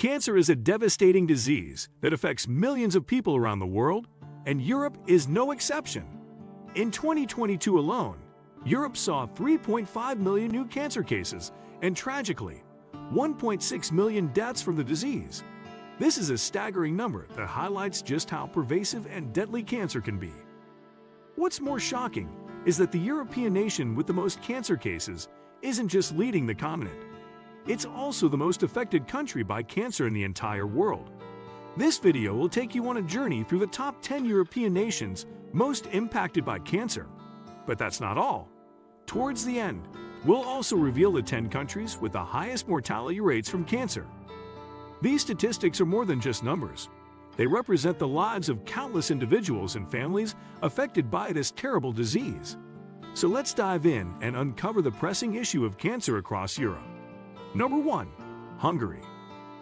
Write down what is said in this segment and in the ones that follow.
Cancer is a devastating disease that affects millions of people around the world, and Europe is no exception. In 2022 alone, Europe saw 3.5 million new cancer cases and, tragically, 1.6 million deaths from the disease. This is a staggering number that highlights just how pervasive and deadly cancer can be. What's more shocking is that the European nation with the most cancer cases isn't just leading the continent. It's also the most affected country by cancer in the entire world. This video will take you on a journey through the top 10 European nations most impacted by cancer. But that's not all. Towards the end, we'll also reveal the 10 countries with the highest mortality rates from cancer. These statistics are more than just numbers. They represent the lives of countless individuals and families affected by this terrible disease. So let's dive in and uncover the pressing issue of cancer across Europe. Number 1. Hungary.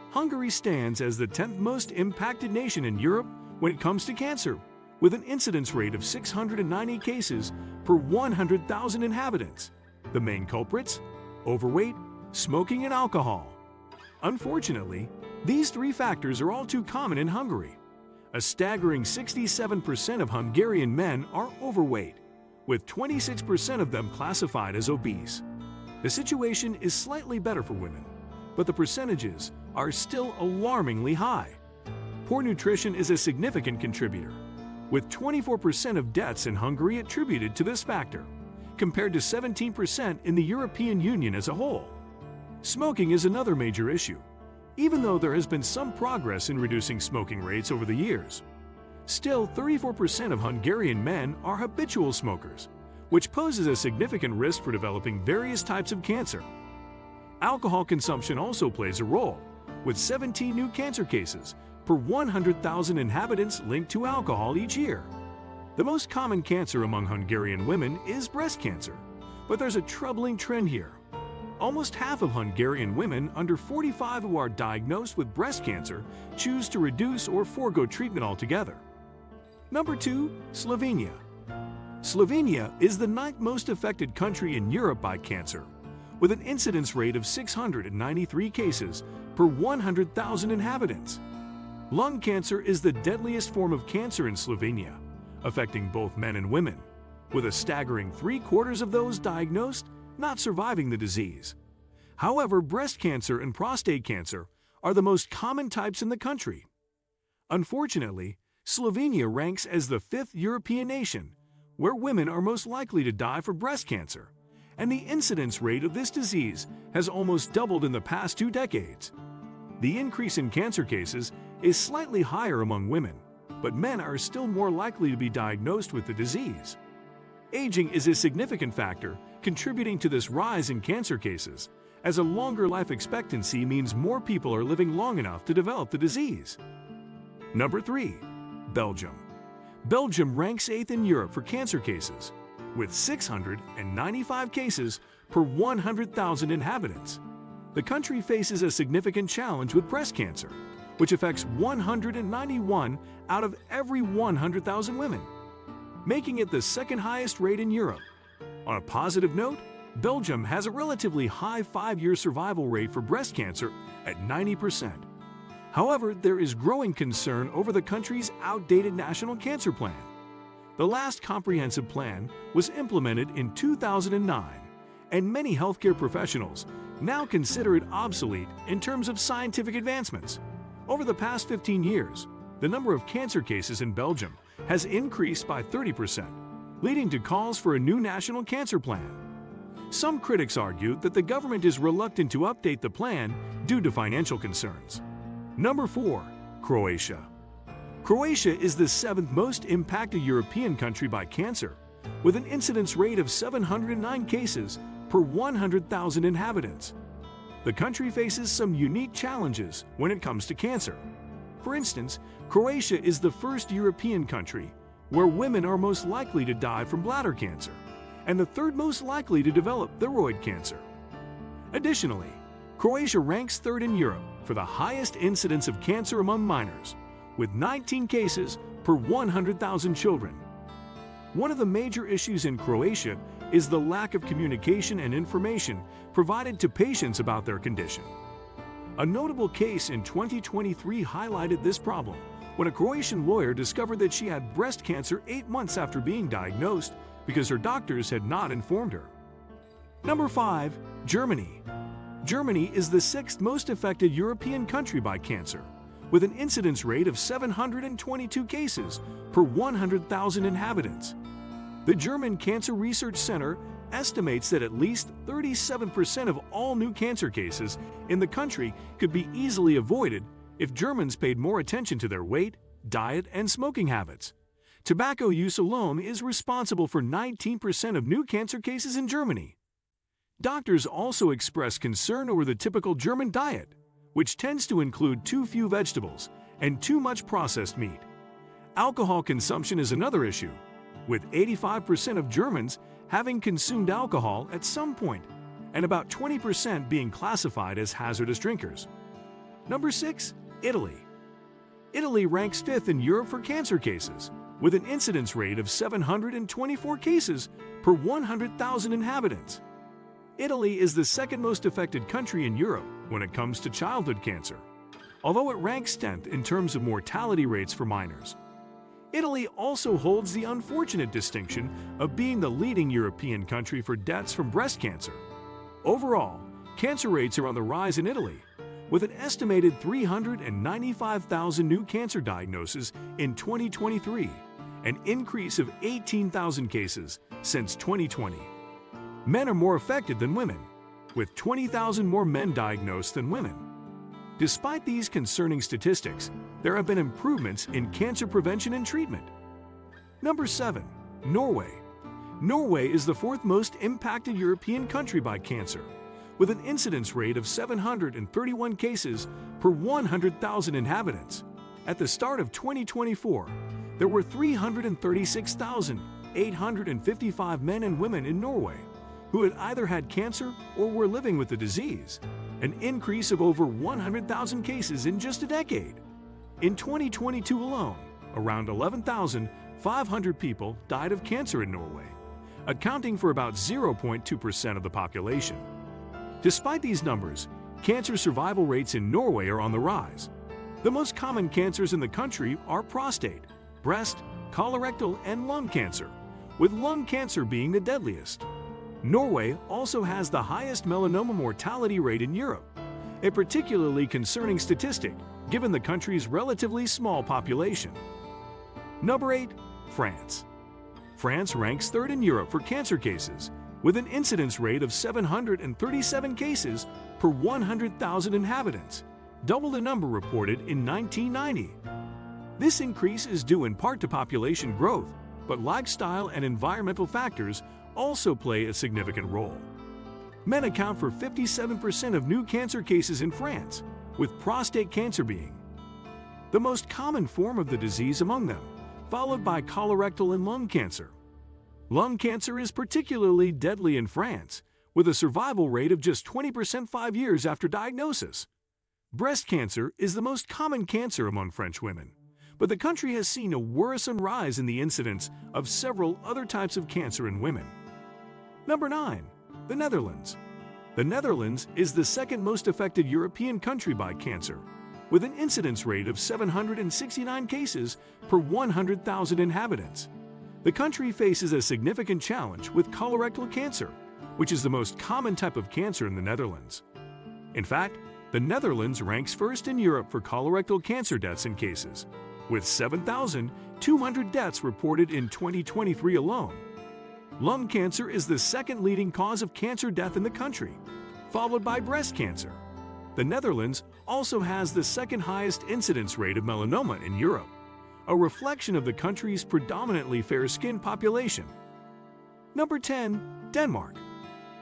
Hungary stands as the 10th most impacted nation in Europe when it comes to cancer, with an incidence rate of 690 cases per 100,000 inhabitants. The main culprits? Overweight, smoking, and alcohol. Unfortunately, these three factors are all too common in Hungary. A staggering 67% of Hungarian men are overweight, with 26% of them classified as obese. The situation is slightly better for women, but the percentages are still alarmingly high. Poor nutrition is a significant contributor, with 24% of deaths in Hungary attributed to this factor, compared to 17% in the European Union as a whole. Smoking is another major issue, even though there has been some progress in reducing smoking rates over the years. Still, 34% of Hungarian men are habitual smokers, which poses a significant risk for developing various types of cancer. Alcohol consumption also plays a role, with 17 new cancer cases per 100,000 inhabitants linked to alcohol each year. The most common cancer among Hungarian women is breast cancer, but there's a troubling trend here. Almost half of Hungarian women under 45 who are diagnosed with breast cancer choose to reduce or forego treatment altogether. Number 2. Slovenia. Slovenia is the 9th most affected country in Europe by cancer, with an incidence rate of 693 cases per 100,000 inhabitants. Lung cancer is the deadliest form of cancer in Slovenia, affecting both men and women, with a staggering 3/4 of those diagnosed not surviving the disease. However, breast cancer and prostate cancer are the most common types in the country. Unfortunately, Slovenia ranks as the 5th European nation where women are most likely to die for breast cancer, and the incidence rate of this disease has almost doubled in the past 2 decades. The increase in cancer cases is slightly higher among women, but men are still more likely to be diagnosed with the disease. Aging is a significant factor contributing to this rise in cancer cases, as a longer life expectancy means more people are living long enough to develop the disease. Number 3. Belgium. Belgium ranks 8th in Europe for cancer cases, with 695 cases per 100,000 inhabitants. The country faces a significant challenge with breast cancer, which affects 191 out of every 100,000 women, making it the 2nd highest rate in Europe. On a positive note, Belgium has a relatively high 5-year survival rate for breast cancer at 90%. However, there is growing concern over the country's outdated national cancer plan. The last comprehensive plan was implemented in 2009, and many healthcare professionals now consider it obsolete in terms of scientific advancements. Over the past 15 years, the number of cancer cases in Belgium has increased by 30%, leading to calls for a new national cancer plan. Some critics argue that the government is reluctant to update the plan due to financial concerns. Number 4. Croatia. Croatia is the 7th most impacted European country by cancer, with an incidence rate of 709 cases per 100,000 inhabitants. The country faces some unique challenges when it comes to cancer. For instance, Croatia is the first European country where women are most likely to die from bladder cancer, and the 3rd most likely to develop thyroid cancer. Additionally, Croatia ranks 3rd in Europe for the highest incidence of cancer among minors, with 19 cases per 100,000 children. One of the major issues in Croatia is the lack of communication and information provided to patients about their condition. A notable case in 2023 highlighted this problem when a Croatian lawyer discovered that she had breast cancer 8 months after being diagnosed because her doctors had not informed her. Number 5. Germany. Germany is the 6th most affected European country by cancer, with an incidence rate of 722 cases per 100,000 inhabitants. The German Cancer Research Center estimates that at least 37% of all new cancer cases in the country could be easily avoided if Germans paid more attention to their weight, diet, and smoking habits. Tobacco use alone is responsible for 19% of new cancer cases in Germany. Doctors also express concern over the typical German diet, which tends to include too few vegetables and too much processed meat. Alcohol consumption is another issue, with 85% of Germans having consumed alcohol at some point, and about 20% being classified as hazardous drinkers. Number 6. Italy. Italy ranks 5th in Europe for cancer cases, with an incidence rate of 724 cases per 100,000 inhabitants. Italy is the 2nd most affected country in Europe when it comes to childhood cancer, although it ranks 10th in terms of mortality rates for minors. Italy also holds the unfortunate distinction of being the leading European country for deaths from breast cancer. Overall, cancer rates are on the rise in Italy, with an estimated 395,000 new cancer diagnoses in 2023, an increase of 18,000 cases since 2020. Men are more affected than women, with 20,000 more men diagnosed than women. Despite these concerning statistics, there have been improvements in cancer prevention and treatment. Number 7. Norway. Norway is the 4th most impacted European country by cancer, with an incidence rate of 731 cases per 100,000 inhabitants. At the start of 2024, there were 336,855 men and women in Norway who had either had cancer or were living with the disease, an increase of over 100,000 cases in just a decade. In 2022 alone, around 11,500 people died of cancer in Norway, accounting for about 0.2% of the population. Despite these numbers, cancer survival rates in Norway are on the rise. The most common cancers in the country are prostate, breast, colorectal, and lung cancer, with lung cancer being the deadliest. Norway also has the highest melanoma mortality rate in Europe, a particularly concerning statistic given the country's relatively small population. Number 8. France. France ranks 3rd in Europe for cancer cases, with an incidence rate of 737 cases per 100,000 inhabitants, double the number reported in 1990. This increase is due in part to population growth, but lifestyle and environmental factors also play a significant role. Men account for 57% of new cancer cases in France, with prostate cancer being the most common form of the disease among them, followed by colorectal and lung cancer. Lung cancer is particularly deadly in France, with a survival rate of just 20% 5 years after diagnosis. Breast cancer is the most common cancer among French women, but the country has seen a worrisome rise in the incidence of several other types of cancer in women. Number 9. The Netherlands. The Netherlands is the 2nd most affected European country by cancer, with an incidence rate of 769 cases per 100,000 inhabitants. The country faces a significant challenge with colorectal cancer, which is the most common type of cancer in the Netherlands. In fact, the Netherlands ranks 1st in Europe for colorectal cancer deaths and cases, with 7,200 deaths reported in 2023 alone. Lung cancer is the 2nd leading cause of cancer death in the country, followed by breast cancer. The Netherlands also has the 2nd highest incidence rate of melanoma in Europe, a reflection of the country's predominantly fair-skinned population. Number 10. Denmark.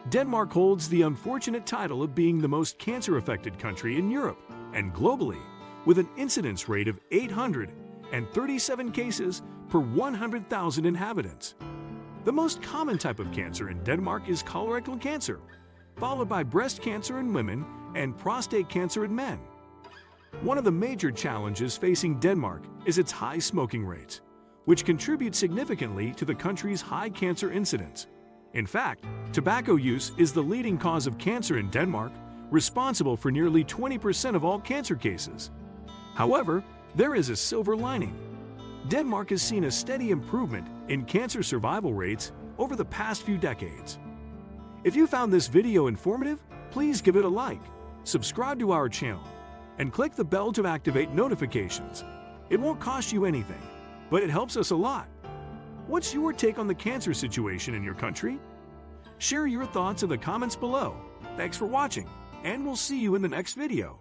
Denmark holds the unfortunate title of being the most cancer-affected country in Europe and globally, with an incidence rate of 837 cases per 100,000 inhabitants. The most common type of cancer in Denmark is colorectal cancer, followed by breast cancer in women and prostate cancer in men. One of the major challenges facing Denmark is its high smoking rates, which contribute significantly to the country's high cancer incidence. In fact, tobacco use is the leading cause of cancer in Denmark, responsible for nearly 20% of all cancer cases. However, there is a silver lining. Denmark has seen a steady improvement in cancer survival rates over the past few decades. If you found this video informative, please give it a like, subscribe to our channel, and click the bell to activate notifications. It won't cost you anything, but it helps us a lot. What's your take on the cancer situation in your country? Share your thoughts in the comments below. Thanks for watching, and we'll see you in the next video.